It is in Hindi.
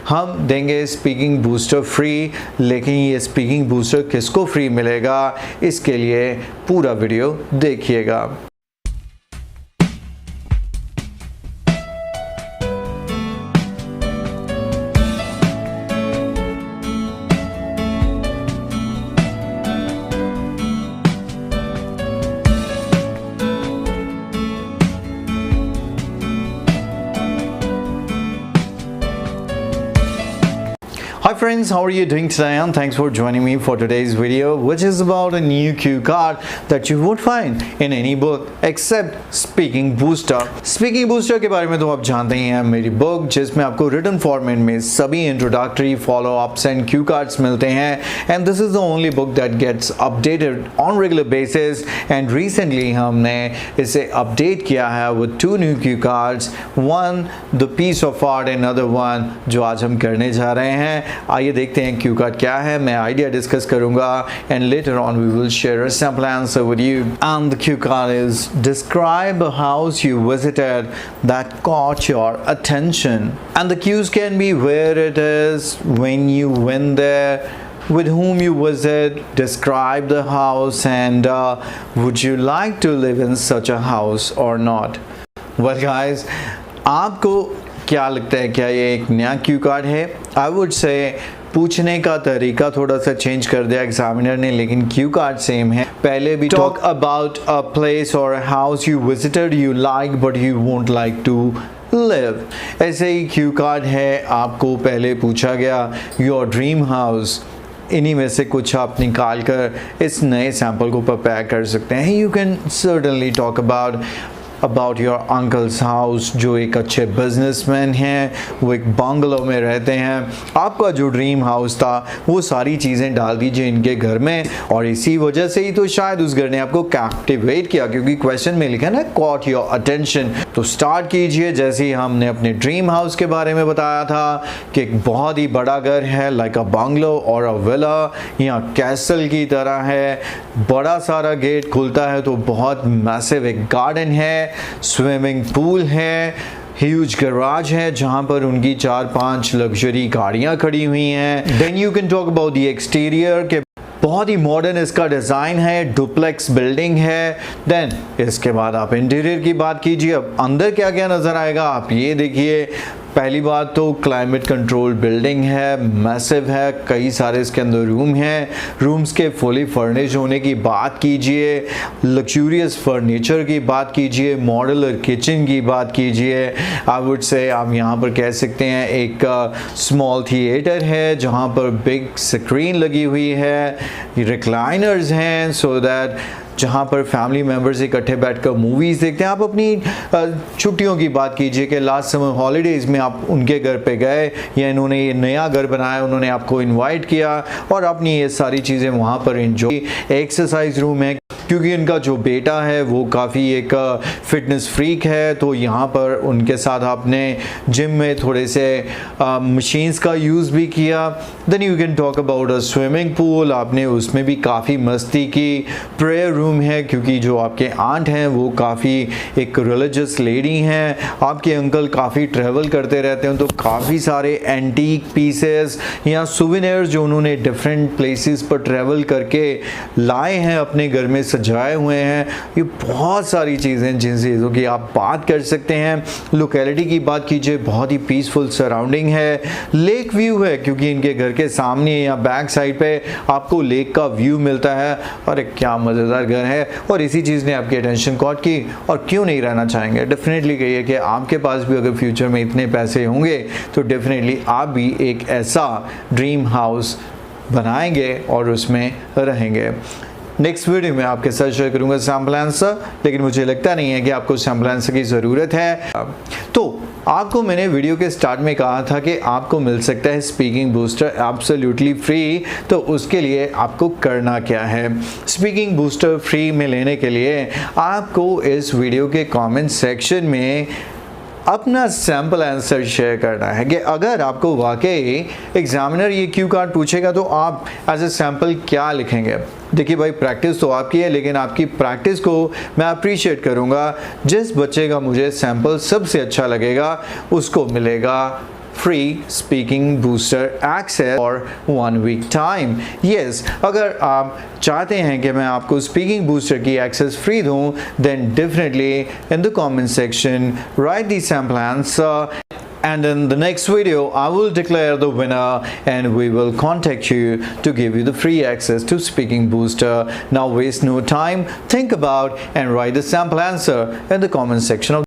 हम देंगे स्पीकिंग बूस्टर फ्री, लेकिन ये स्पीकिंग बूस्टर किसको फ्री मिलेगा, इसके लिए पूरा वीडियो देखिएगा। Hi friends, how are you doing today? And thanks for joining me for today's video, which is about a new cue card that you won't find in any book except Speaking Booster. Speaking Booster के बारे में तो आप जानते ही हैं, मेरी बुक जिसमें आपको written format में सभी introductory, follow-ups and cue cards मिलते हैं, and this is the only book that gets updated on regular basis. And recently हमने इसे update किया है with 2 new cue cards, one the piece of art and another one जो आज हम करने जा रहे हैं। आइए देखते हैं क्यू कार्ड क्या है, मैं आइडिया डिस्कस करूंगा and later on we will share a sample answer with you. And the cue card is describe a house you visited that caught your attention, and the cues can be where it is, when you went there, with whom you visit, describe the house, and would you like to live in such a house or not? Well guys, आपको क्या लगता है, क्या ये एक नया क्यू कार्ड है? आई वुड से पूछने का तरीका थोड़ा सा चेंज कर दिया एग्जामिनर ने, लेकिन क्यू कार्ड सेम है। पहले भी टॉक अबाउट अ प्लेस और house you visited you like but you won't like to live, ऐसे ही क्यू कार्ड है। आपको पहले पूछा गया योर ड्रीम हाउस, इन्हीं में से कुछ आप निकाल कर इस नए सैम्पल को प्रिपेयर कर सकते हैं। You can certainly talk about your uncles house, जो एक अच्छे बिजनेसमैन हैं, वो एक बंगलो में रहते हैं। आपका जो ड्रीम हाउस था वो सारी चीज़ें डाल दीजिए इनके घर में, और इसी वजह से ही तो शायद उस घर ने आपको कैप्टिवेट किया, क्योंकि क्वेश्चन में लिखा ना कॉट योर अटेंशन। तो स्टार्ट कीजिए जैसे ही हमने अपने ड्रीम हाउस के बारे में बताया था कि एक बहुत ही बड़ा घर है, लाइक अ बंगलो और अ विला या कैसल की तरह है। बड़ा सारा गेट खुलता है तो बहुत मैसिव एक गार्डन है, स्विमिंग पूल है, ह्यूज गैराज है जहां पर उनकी 4-5 लग्जरी गाड़ियां खड़ी हुई हैं। Then you can talk about the exterior के बहुत ही मॉडर्न इसका डिज़ाइन है, डुप्लेक्स बिल्डिंग है। देन इसके बाद आप इंटीरियर की बात कीजिए, अब अंदर क्या क्या नज़र आएगा आप ये देखिए। पहली बात तो क्लाइमेट कंट्रोल बिल्डिंग है, मैसिव है, कई सारे इसके अंदर रूम हैं। रूम्स के फुली फर्निश होने की बात कीजिए, लग्जूरियस फर्नीचर की बात कीजिए, मॉड्यूलर किचन की बात कीजिए। आई वुड से आप यहाँ पर कह सकते हैं एक स्मॉल थिएटर है जहाँ पर बिग स्क्रीन लगी हुई है, रिक्लाइनर्स हैं सो दैट जहाँ पर फैमिली मेम्बर्स इकट्ठे बैठकर मूवीज़ देखते हैं। आप अपनी छुट्टियों की बात कीजिए कि लास्ट समर हॉलीडेज़ में आप उनके घर पे गए या इन्होंने ये नया घर बनाया, उन्होंने आपको इनवाइट किया और आपने ये सारी चीज़ें वहाँ पर एंजॉय। एक्सरसाइज रूम है क्योंकि इनका जो बेटा है वो काफ़ी एक फिटनेस फ्रीक है, तो यहाँ पर उनके साथ आपने जिम में थोड़े से मशीन्स का यूज़ भी किया। Then you can talk about a swimming pool, आपने उसमें भी काफ़ी मस्ती की। प्रेयर रूम है क्योंकि जो आपके आंट हैं वो काफ़ी एक रिलीजियस लेडी हैं, आपके अंकल काफ़ी ट्रैवल करते रहते हैं, तो काफ़ी सारे एंटीक पीसेस या सुवेनियर्स जो उन्होंने डिफरेंट प्लेसेस पर ट्रैवल करके लाए हैं अपने घर में सजाए हुए हैं। ये बहुत सारी चीज़ें जिन चीज़ों की आप बात कर सकते हैं। लोकेलिटी की बात कीजिए, बहुत ही पीसफुल सराउंडिंग है। लेक व्यू है क्योंकि इनके घर के सामने या बैक साइड पे आपको लेक का व्यू मिलता है। और एक क्या मज़ेदार घर है, और इसी चीज़ ने आपकी अटेंशन कॉट की और क्यों नहीं रहना चाहेंगे। डेफिनेटली कहिए कि आपके पास भी अगर फ्यूचर में इतने पैसे होंगे तो डेफिनेटली आप भी एक ऐसा ड्रीम हाउस बनाएंगे और उसमें रहेंगे। नेक्स्ट वीडियो में आपके साथ शेयर करूंगा सैम्पल आंसर, लेकिन मुझे लगता नहीं है कि आपको सैम्पल आंसर की ज़रूरत है। तो आपको मैंने वीडियो के स्टार्ट में कहा था कि आपको मिल सकता है स्पीकिंग बूस्टर एब्सोल्युटली फ्री, तो उसके लिए आपको करना क्या है। स्पीकिंग बूस्टर फ्री में लेने के लिए आपको इस वीडियो के कमेंट सेक्शन में अपना सैम्पल आंसर शेयर करना है कि अगर आपको वाकई एग्जामिनर ये क्यू कार्ड पूछेगा तो आप एज ए सैम्पल क्या लिखेंगे। देखिए भाई, प्रैक्टिस तो आपकी है, लेकिन आपकी प्रैक्टिस को मैं अप्रिशिएट करूँगा। जिस बच्चे का मुझे सैम्पल सबसे अच्छा लगेगा उसको मिलेगा free speaking booster access for 1 week time. Yes, अगर आप चाहते हैं कि मैं आपको स्पीकिंग बूस्टर की एक्सेस फ्री दूं, then definitely in the comment section write the sample answer, and in the next video I will declare the winner and we will contact you to give you the free access to speaking booster. Now waste no time, think about and write the sample answer in the comment section of